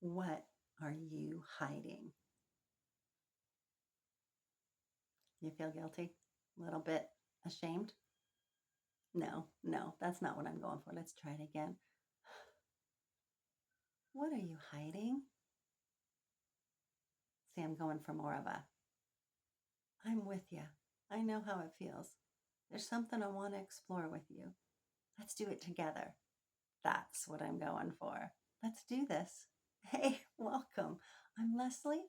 What are you hiding? You feel guilty? A little bit ashamed? No, that's not what I'm going for. Let's try it again. What are you hiding? See, I'm going for more of a, I'm with you. I know how it feels. There's something I want to explore with you. Let's do it together. That's what I'm going for. Let's do this. Hey, welcome. I'm Leslie,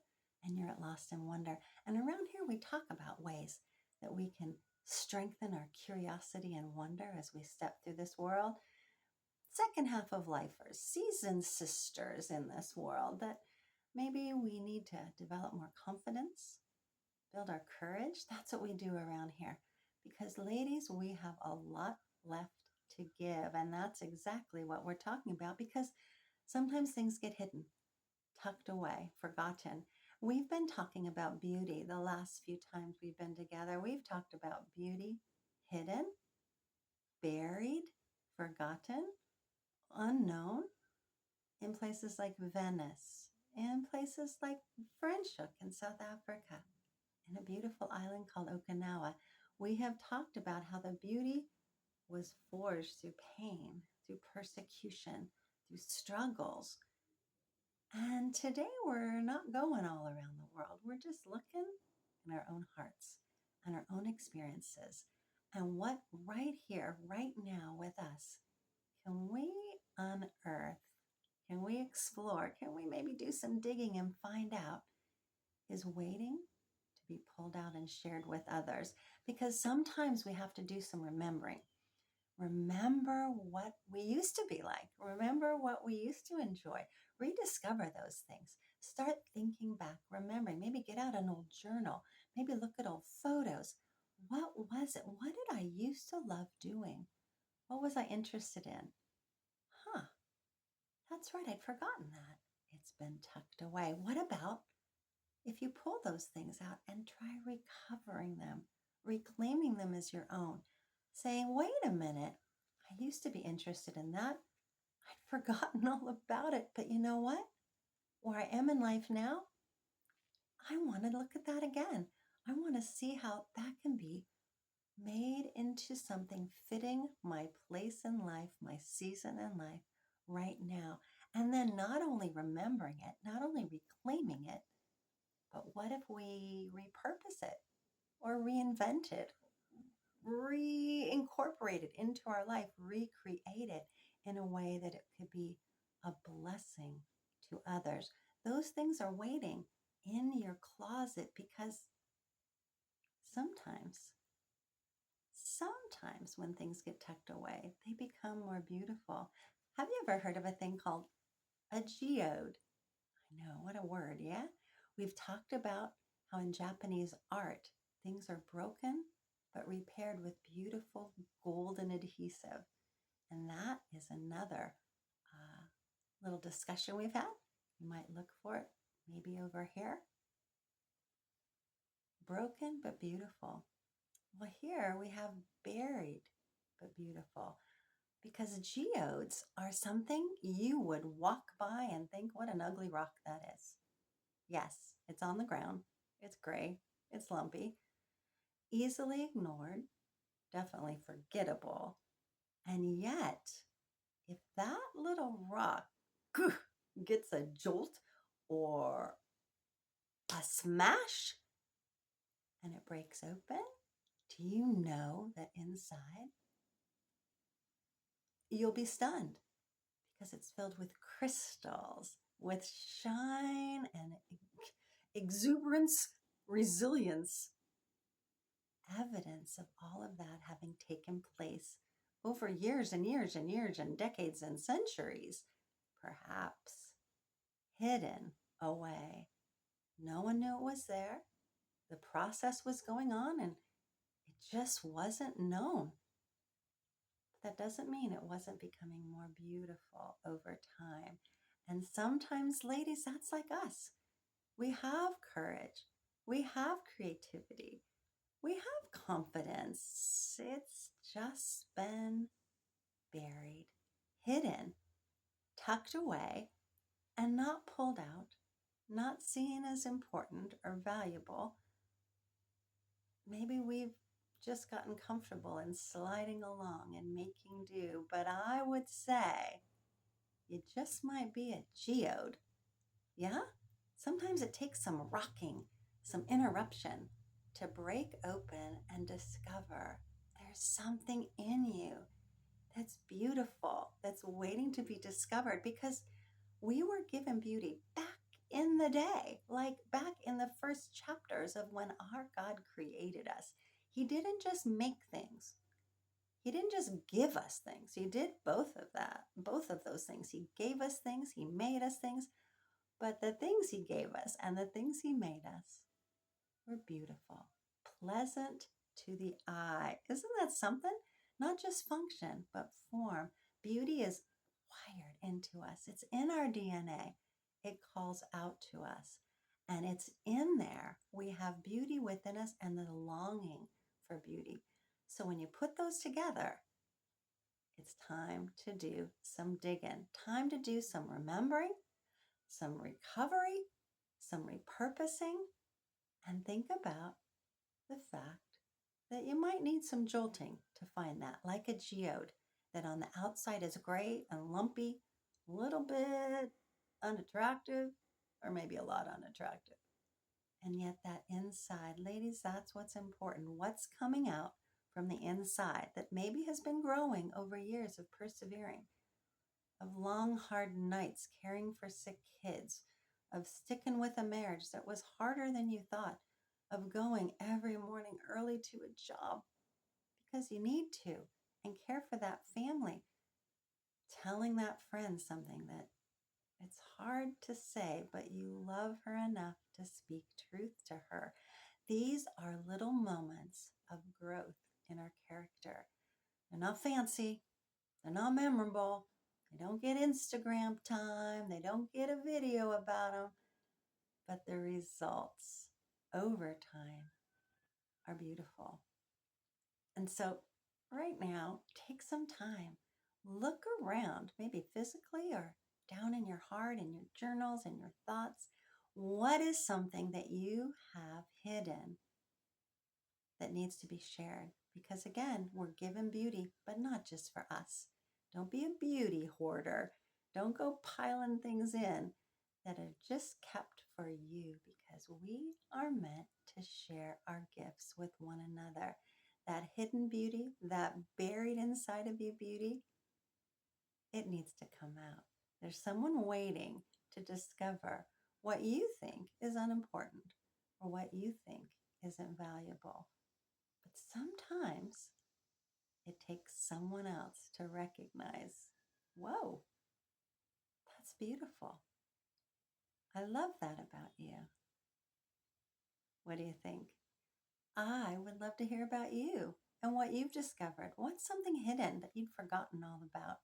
and you're at Lost in Wonder. And around here, we talk about ways that we can strengthen our curiosity and wonder as we step through this world. Second half of lifers, seasoned sisters in this world, that maybe we need to develop more confidence, build our courage. That's what we do around here. Because, ladies, we have a lot left to give. And that's exactly what we're talking about, because sometimes things get hidden, tucked away, forgotten. We've been talking about beauty the last few times we've been together. We've talked about beauty hidden, buried, forgotten, unknown in places like Venice, in places like Franschhoek in South Africa, in a beautiful island called Okinawa. We have talked about how the beauty was forged through pain, through persecution, through struggles. And today we're not going all around the world. We're just looking in our own hearts and our own experiences. And what right here, right now with us, can we unearth? Can we explore? Can we maybe do some digging and find out is waiting to be pulled out and shared with others? Because sometimes we have to do some remembering. Remember what we used to be like. Remember what we used to enjoy. Rediscover those things. Start thinking back, remembering. Maybe get out an old journal. Maybe look at old photos. What was it? What did I used to love doing? What was I interested in? Huh, that's right, I'd forgotten that. It's been tucked away. What about if you pull those things out and try recovering them, reclaiming them as your own, saying, wait a minute, I used to be interested in that. I'd forgotten all about it. But you know what? Where I am in life now, I want to look at that again. I want to see how that can be made into something fitting my place in life, my season in life right now. And then not only remembering it, not only reclaiming it, but what if we repurpose it or reinvent it, reincorporate it into our life, recreate it in a way that it could be a blessing to others? Those things are waiting in your closet because sometimes, sometimes when things get tucked away, they become more beautiful. Have you ever heard of a thing called a geode? I know, what a word, yeah? We've talked about how in Japanese art, things are broken but repaired with beautiful golden adhesive. And that is another little discussion we've had. You might look for it maybe over here. Broken but beautiful. Well, here we have buried but beautiful, because geodes are something you would walk by and think, what an ugly rock that is. Yes, it's on the ground. It's gray. It's lumpy. Easily ignored. Definitely forgettable. And yet, if that little rock gets a jolt or a smash and it breaks open, do you know that inside you'll be stunned because it's filled with crystals, with shine and exuberance, resilience, evidence of all of that having taken place over years and years and years and decades and centuries, perhaps hidden away. No one knew it was there. The process was going on and it just wasn't known. But that doesn't mean it wasn't becoming more beautiful over time. And sometimes, ladies, that's like us. We have courage. We have creativity. We have confidence. It's just been buried, hidden, tucked away, and not pulled out, not seen as important or valuable. Maybe we've just gotten comfortable in sliding along and making do, but I would say you just might be a geode. Yeah? Sometimes it takes some rocking, some interruption to break open and discover there's something in you that's beautiful, that's waiting to be discovered because we were given beauty back in the day, like back in the first chapters of when our God created us. He didn't just make things. He didn't just give us things. He did both of those things. He gave us things, he made us things, but the things he gave us and the things he made us were beautiful, pleasant to the eye. Isn't that something? Not just function, but form. Beauty is wired into us, it's in our DNA. It calls out to us. And it's in there. We have beauty within us and the longing for beauty. So when you put those together, it's time to do some digging, time to do some remembering, some recovery, some repurposing, and think about the fact that you might need some jolting to find that, like a geode that on the outside is gray and lumpy, a little bit unattractive, or maybe a lot unattractive. And yet that inside, ladies, that's what's important. What's coming out from the inside that maybe has been growing over years of persevering, of long, hard nights caring for sick kids, of sticking with a marriage that was harder than you thought, of going every morning early to a job because you need to and care for that family, telling that friend something that it's hard to say, but you love her enough to speak truth to her. These are little moments of growth in our character. They're not fancy, they're not memorable, they don't get Instagram time, they don't get a video about them, but the results over time are beautiful. And so, right now, take some time, look around, maybe physically or down in your heart, in your journals, in your thoughts. What is something that you have hidden that needs to be shared? Because again, we're given beauty, but not just for us. Don't be a beauty hoarder. Don't go piling things in that are just kept for you because we are meant to share our gifts with one another. That hidden beauty, that buried inside of you beauty, it needs to come out. There's someone waiting to discover what you think is unimportant or what you think isn't valuable. But sometimes it takes someone else to recognize, whoa, that's beautiful. I love that about you. What do you think? I would love to hear about you and what you've discovered. What's something hidden that you'd forgotten all about?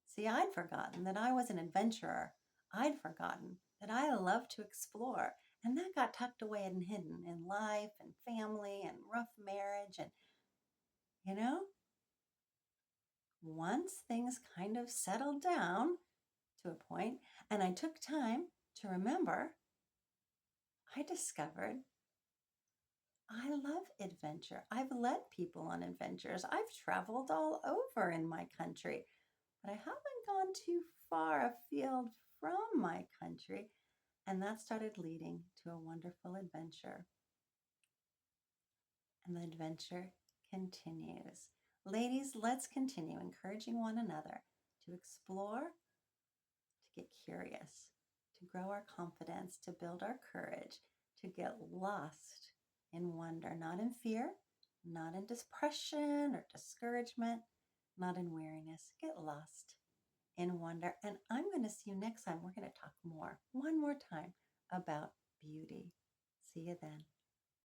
See, I'd forgotten that I was an adventurer. I'd forgotten that I love to explore. And that got tucked away and hidden in life and family and rough marriage. And, you know, once things kind of settled down to a point and I took time to remember, I discovered I love adventure. I've led people on adventures. I've traveled all over in my country, but I haven't gone too far afield from my country. And that started leading to a wonderful adventure. And the adventure continues. Ladies, let's continue encouraging one another to explore, to get curious, to grow our confidence, to build our courage, to get lost in wonder, not in fear, not in depression or discouragement, not in weariness. Get lost in wonder. And I'm going to see you next time. We're going to talk more, one more time, about beauty. See you then.